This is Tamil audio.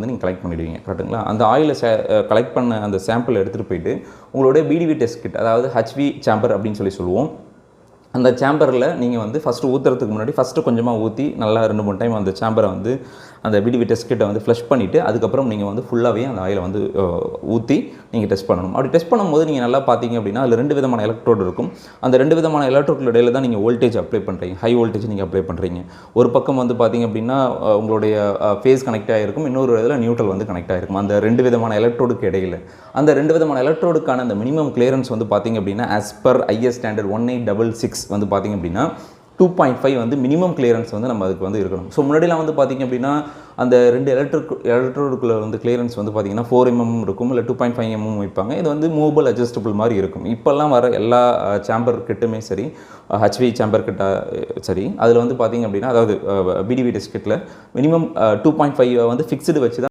நீங்கள் கலெக்ட் பண்ணிவிடுவீங்க. கரெக்டுங்களா? அந்த ஆயிலை கலெக்ட் பண்ண அந்த சாம்பிள் எடுத்துகிட்டு போயிட்டு உங்களுடைய பிடிவி டெஸ்ட் கிட், அதாவது ஹச்வி சேம்பர் அப்படின்னு சொல்லுவோம். அந்த சேம்பரில் நீங்கள் வந்து ஃபஸ்ட்டு ஊற்றுறதுக்கு முன்னாடி ஃபஸ்ட்டு கொஞ்சமாக ஊற்றி நல்லா 2-3 டைம் அந்த சேம்பரை வந்து அந்த பிடிவி டெஸ்ட் கிட்ட வந்து ஃப்ளஷ் பண்ணிவிட்டு அதுக்கப்புறம் நீங்கள் வந்து ஃபுல்லாகவே அந்த ஆயிலை வந்து ஊற்றி நீங்கள் டெஸ்ட் பண்ணணும். அப்படி டெஸ்ட் பண்ணும்போது நீங்கள் நல்லா பார்த்தீங்க அப்படின்னா அதில் 2 விதமான எலக்ட்ரோடு இருக்கும். அந்த 2 விதமான எலக்ட்ரோடு இடையில தான் நீங்கள் வோல்டேஜ் அப்ளை பண்ணுறீங்க, ஹை வோல்டேஜ் நீங்கள் அப்ளை பண்ணுறீங்க. ஒரு பக்கம் வந்து பார்த்தீங்க அப்படின்னா உங்களுடைய ஃபேஸ் கனெக்ட் ஆகிருக்கும், இன்னொரு இதில் நியூட்ரல் வந்து கனெக்ட் ஆகிருக்கும். அந்த 2 விதமான எலக்ட்ரோடுக்கு இடையில் அந்த 2 விதமான எலக்ட்ரோடுக்கான அந்த மினிமம் கிளியரன்ஸ் வந்து பார்த்தீங்க அப்படின்னா ஆஸ் பர் ஐஎஸ் ஸ்டாண்டர்ட் 1866 வந்து பார்த்தீங்க அப்படின்னா 2.5 வந்து மினிமம் கிளியரன்ஸ் வந்து நம்ம அதுக்கு வந்து இருக்கணும். ஸோ முன்னாடிலாம் வந்து பார்த்திங்க அப்படின்னா அந்த 2 எலக்ட்ரோடுக்குள்ள வந்து கிளியரன்ஸ் வந்து பார்த்திங்கன்னா 4 mm இருக்கும், இல்லை 2.5 mm வைப்பாங்க. இது வந்து மூவபிள் அட்ஜஸ்டபிள் மாதிரி இருக்கும். இப்போல்லாம் வர எல்லா சேம்பர் கிட்டுமே சரி, ஹச்வி சேம்பர் கிட்ட சரி, அதில் வந்து பார்த்திங்க அப்படின்னா அதாவது பிடிவி டெஸ்ட் கிட்டில் மினிமம் 2.5 வந்து ஃபிக்ஸ்டு வச்சு தான்